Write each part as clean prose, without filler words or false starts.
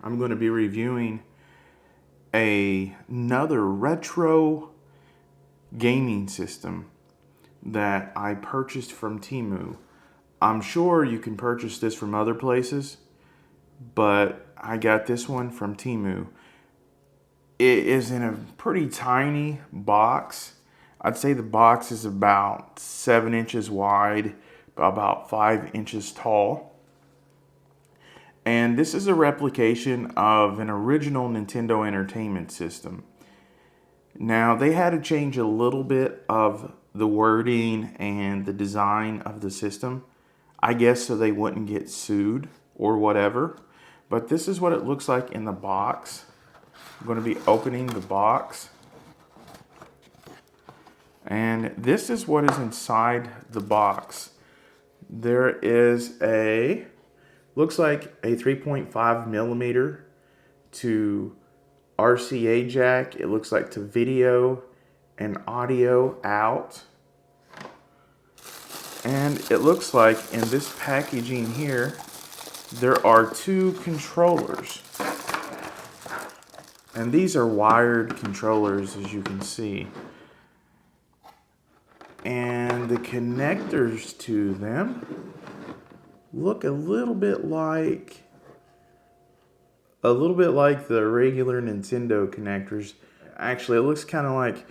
I'm going to be reviewing another retro gaming system that I purchased from Temu. I'm sure you can purchase this from other places, but I got this one from Temu. It is in a pretty tiny box. I'd say the box is about 7 inches wide, about 5 inches tall. And this is a replication of an original Nintendo Entertainment System. Now, they had to change a little bit of the wording and the design of the system, I guess so they wouldn't get sued or whatever. But this is what it looks like in the box. I'm going to be opening the box. And this is what is inside the box. There is looks like a 3.5 millimeter to RCA jack. It looks like to video and audio out. And it looks like in this packaging here, there are 2 controllers. And these are wired controllers, as you can see. And the connectors to them look a little bit like the regular Nintendo connectors. Actually, it looks kind of like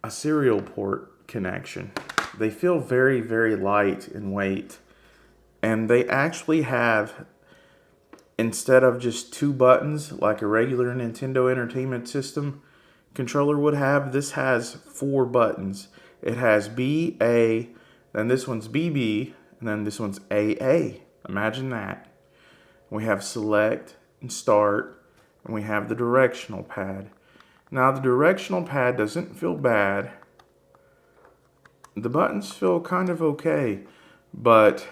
a serial port connection. They feel very, very light in weight. And they actually have, instead of just 2 buttons like a regular Nintendo Entertainment System controller would have, this has 4 buttons. It has B, A, then this one's BB, and then this one's AA. Imagine that. We have select and start, and we have the directional pad. Now, the directional pad doesn't feel bad. The buttons feel kind of okay, but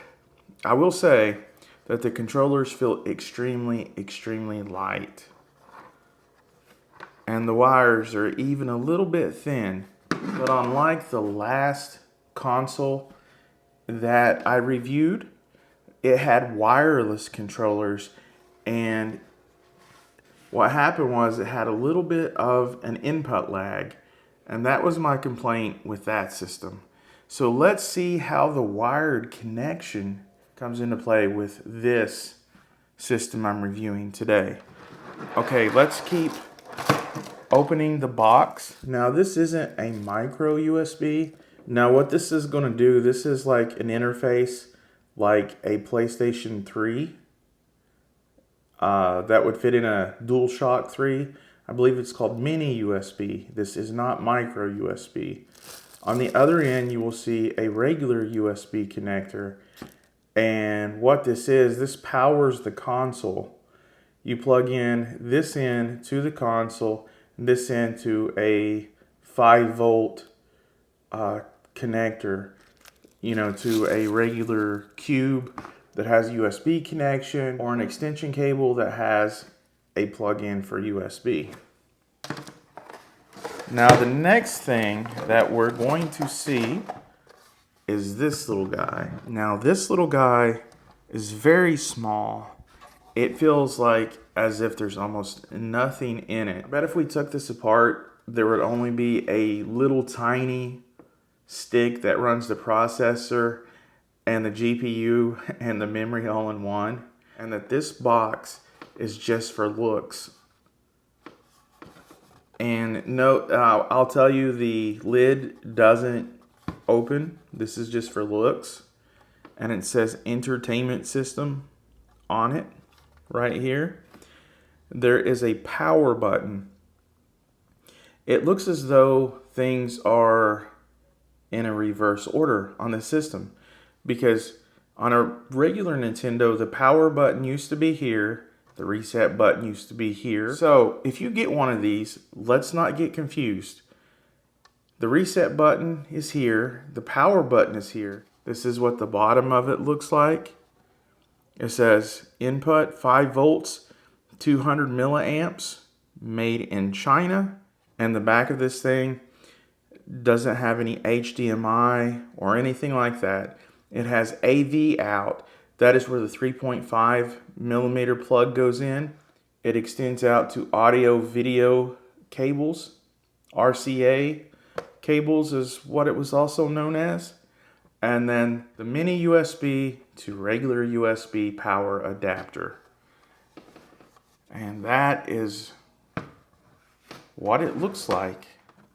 I will say that the controllers feel extremely, extremely light. And the wires are even a little bit thin. But unlike the last console that I reviewed, it had wireless controllers, and what happened was it had a little bit of an input lag, and that was my complaint with that system. So let's see how the wired connection comes into play with this system I'm reviewing today. Okay, let's keep opening the box. Now, this isn't a micro USB. Now, what this is going to do, this is like an interface like a PlayStation 3 that would fit in a DualShock 3. I believe it's called mini USB. This is not micro USB. On the other end, you will see a regular USB connector. And what this powers the console. You plug in this end to the console, this into a 5-volt connector, to a regular cube that has a USB connection, or an extension cable that has a plug-in for USB. Now, the next thing that we're going to see is this little guy. Now, this little guy is very small. It feels like as if there's almost nothing in it. I bet if we took this apart, there would only be a little tiny stick that runs the processor and the GPU and the memory all in one. And that this box is just for looks. And no, I'll tell you, the lid doesn't open. This is just for looks. And it says Entertainment System on it right here. There is a power button. It looks as though things are in a reverse order on the system, because on a regular Nintendo, the power button used to be here, the reset button used to be here. So if you get one of these, let's not get confused. The reset button is here, the power button is here. This is what the bottom of it looks like. It says input 5 volts, 200 milliamps, made in China. And the back of this thing doesn't have any HDMI or anything like that. It has AV out. That is where the 3.5 millimeter plug goes in. It extends out to audio video cables. RCA cables is what it was also known as. And then the mini USB to regular USB power adapter. And that is what it looks like.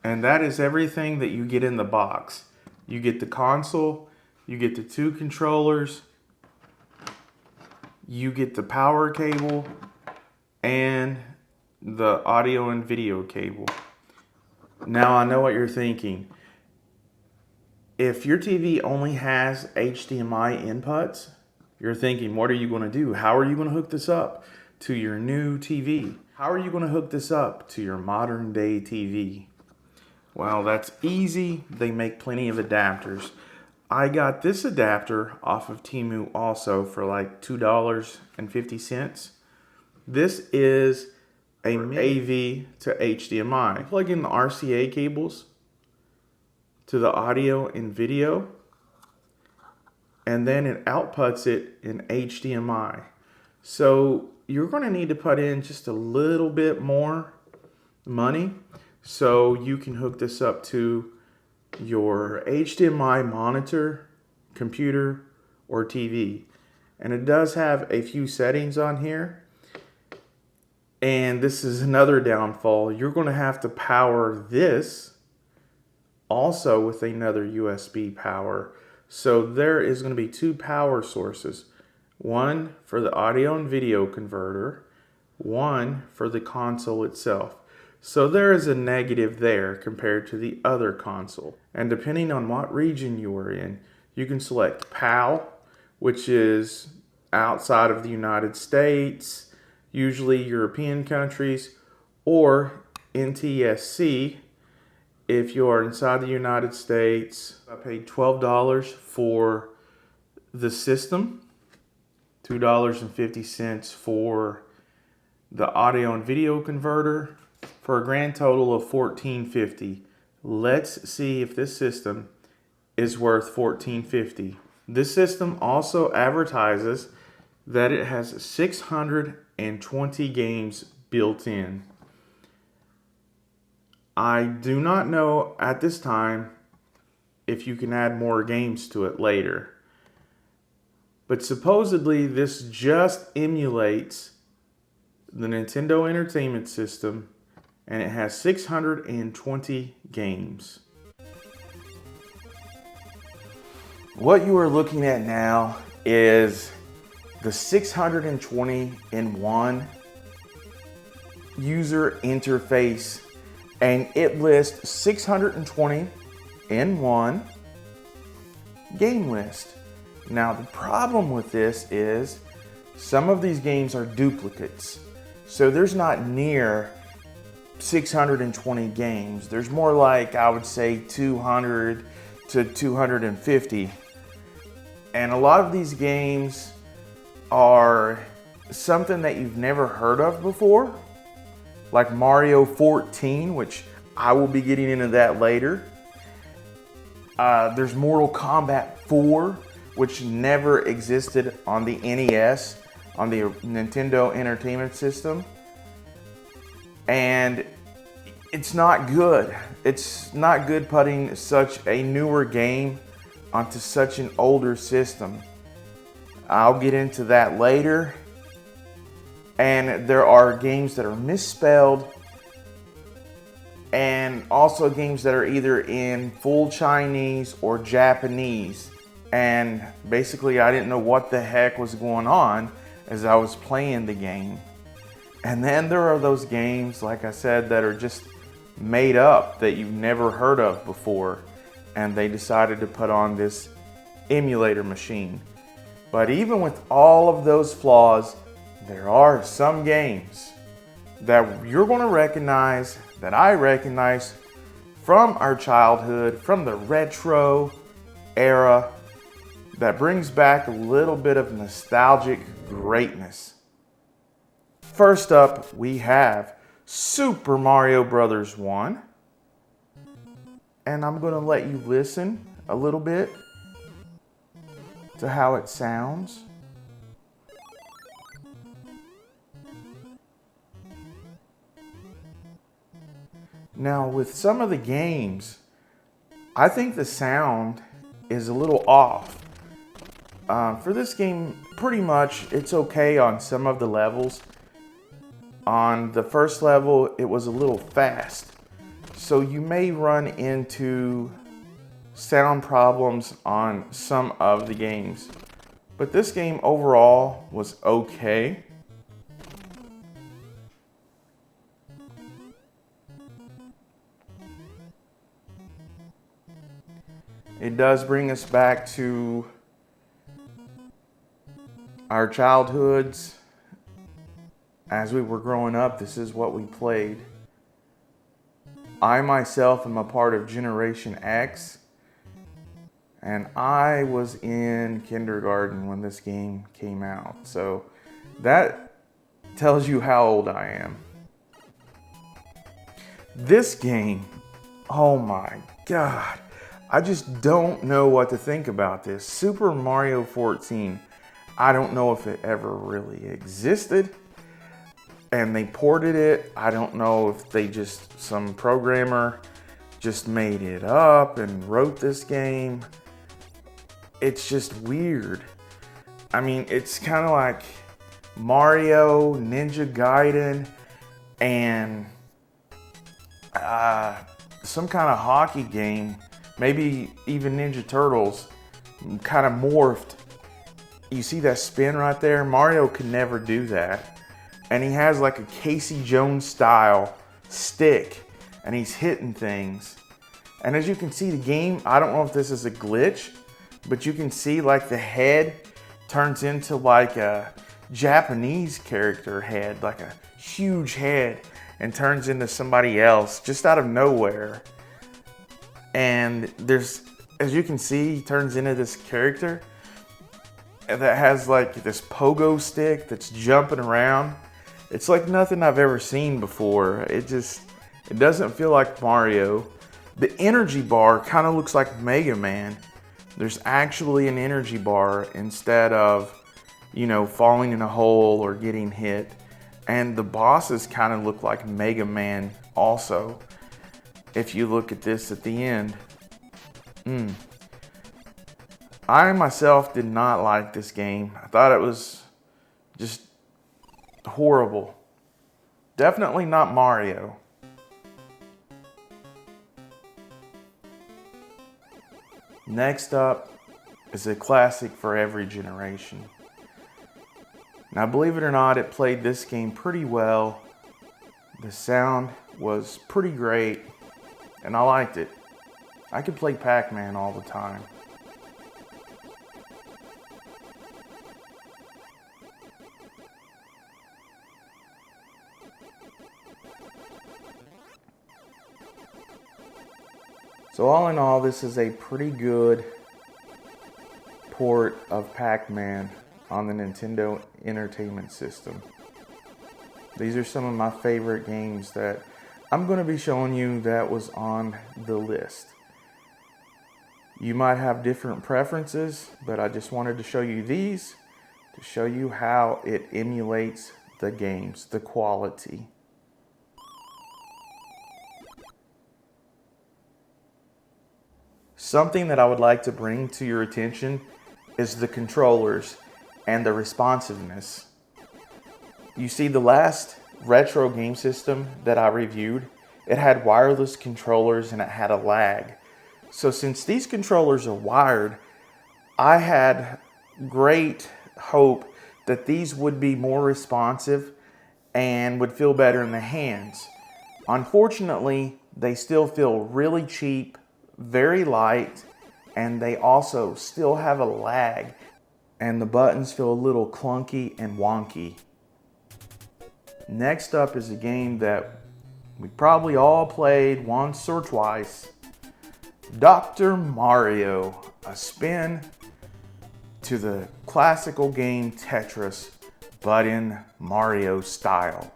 And that is everything that you get in the box. You get the console, you get the 2 controllers, you get the power cable, and the audio and video cable. Now I know what you're thinking. If your TV only has HDMI inputs, you're thinking, what are you going to do? How are you going to hook this up to your new TV? How are you going to hook this up to your modern day TV? Well, that's easy. They make plenty of adapters. I got this adapter off of Temu also for like $2.50. This is a AV to HDMI. Plug in the RCA cables to the audio and video, and then it outputs it in HDMI. So you're going to need to put in just a little bit more money so you can hook this up to your HDMI monitor, computer, or TV. And it does have a few settings on here. And this is another downfall. You're going to have to power this also with another USB power. So there is going to be 2 power sources. One for the audio and video converter, one for the console itself. So there is a negative there compared to the other console. And depending on what region you are in, you can select PAL, which is outside of the United States, usually European countries, or NTSC if you are inside the United States. I paid $12 for the system, $2.50 for the audio and video converter, for a grand total of $14.50. Let's see if this system is worth $14.50. This system also advertises that it has 620 games built in. I do not know at this time if you can add more games to it later. But supposedly this just emulates the Nintendo Entertainment System, and it has 620 games. What you are looking at now is the 620 in one user interface, and it lists 620 in one game list. Now the problem with this is some of these games are duplicates. So there's not near 620 games. There's more like, I would say, 200 to 250. And a lot of these games are something that you've never heard of before, like Mario 14, which I will be getting into that later. There's Mortal Kombat 4, which never existed on the NES, on the Nintendo Entertainment System. And it's not good. It's not good putting such a newer game onto such an older system. I'll get into that later. And there are games that are misspelled, and also games that are either in full Chinese or Japanese. And basically I didn't know what the heck was going on as I was playing the game. And then there are those games, like I said, that are just made up that you've never heard of before, and they decided to put on this emulator machine. But even with all of those flaws, there are some games that you're going to recognize, that I recognize from our childhood, from the retro era, that brings back a little bit of nostalgic greatness. First up, we have Super Mario Bros. 1. And I'm going to let you listen a little bit to how it sounds. Now with some of the games, I think the sound is a little off. For this game, pretty much it's okay on some of the levels. On the first level, it was a little fast. So you may run into sound problems on some of the games. But this game overall was okay. It does bring us back to our childhoods. As we were growing up, this is what we played. I myself am a part of Generation X, and I was in kindergarten when this game came out. So that tells you how old I am. This game, oh my God, I just don't know what to think about this. Super Mario 14, I don't know if it ever really existed and they ported it. I don't know if they just, some programmer just made it up and wrote this game. It's just weird. I mean, it's kind of like Mario, Ninja Gaiden, and some kind of hockey game, maybe even Ninja Turtles, kind of morphed. You see that spin right there? Mario could never do that. And he has like a Casey Jones style stick and he's hitting things. And as you can see, the game, I don't know if this is a glitch, but you can see like the head turns into like a Japanese character head, like a huge head, and turns into somebody else just out of nowhere. And there's, as you can see, he turns into this character that has like this pogo stick that's jumping around. It's like nothing I've ever seen before. It doesn't feel like Mario. The energy bar kind of looks like Mega Man. There's actually an energy bar instead of, you know, falling in a hole or getting hit. And the bosses kind of look like Mega Man also. If you look at this at the end. I myself did not like this game. I thought it was just horrible. Definitely not Mario. Next up is a classic for every generation. Now, believe it or not, it played this game pretty well. The sound was pretty great, and I liked it. I could play Pac-Man all the time. So all in all, this is a pretty good port of Pac-Man on the Nintendo Entertainment System. These are some of my favorite games that I'm going to be showing you that was on the list. You might have different preferences, but I just wanted to show you these to show you how it emulates the games, the quality. Something that I would like to bring to your attention is the controllers and the responsiveness. You see, the last retro game system that I reviewed, it had wireless controllers and it had a lag. So since these controllers are wired, I had great hope that these would be more responsive and would feel better in the hands. Unfortunately, they still feel really cheap, very light, and they also still have a lag, and the buttons feel a little clunky and wonky. Next up is a game that we probably all played once or twice. Dr. Mario, a spin to the classical game Tetris, but in Mario style.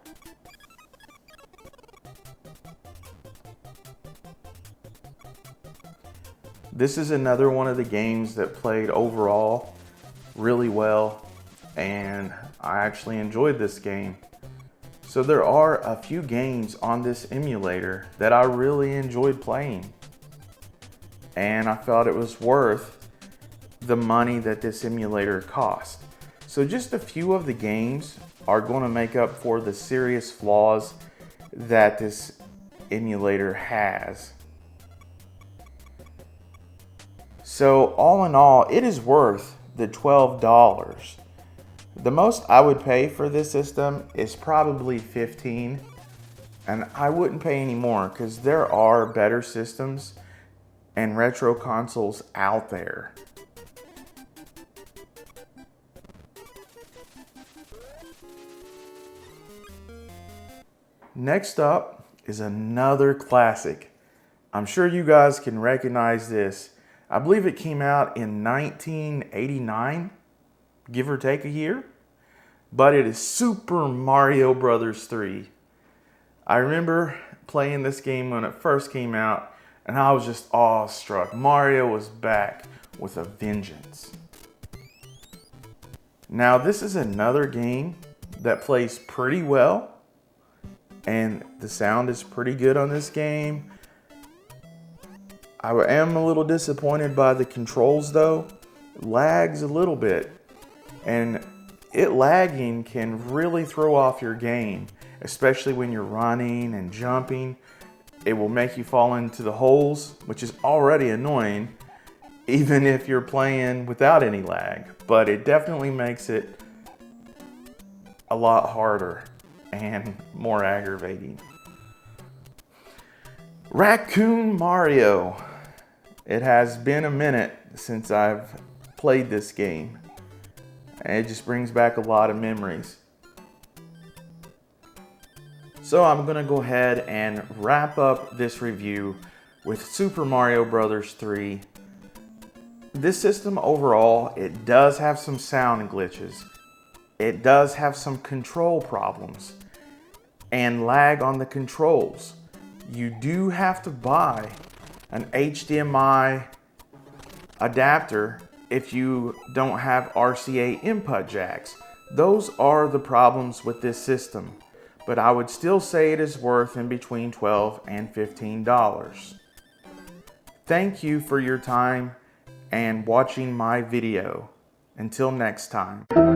This is another one of the games that played overall really well, and I actually enjoyed this game. So there are a few games on this emulator that I really enjoyed playing, and I felt it was worth the money that this emulator cost. So just a few of the games are going to make up for the serious flaws that this emulator has. So all in all, it is worth the $12. The most I would pay for this system is probably $15, and I wouldn't pay any more because there are better systems and retro consoles out there. Next up is another classic. I'm sure you guys can recognize this. I believe it came out in 1989, give or take a year, but it is Super Mario Bros. 3. I remember playing this game when it first came out, and I was just awestruck. Mario was back with a vengeance. Now, this is another game that plays pretty well, and the sound is pretty good on this game. I am a little disappointed by the controls though. It lags a little bit, and lagging can really throw off your game, especially when you're running and jumping. It will make you fall into the holes, which is already annoying, even if you're playing without any lag. But it definitely makes it a lot harder and more aggravating. Raccoon Mario. It has been a minute since I've played this game, and it just brings back a lot of memories. So I'm gonna go ahead and wrap up this review with Super Mario Bros. 3. This system overall, it does have some sound glitches. It does have some control problems and lag on the controls. You do have to buy an HDMI adapter if you don't have RCA input jacks. Those are the problems with this system, but I would still say it is worth in between $12 and $15. Thank you for your time and watching my video. Until next time.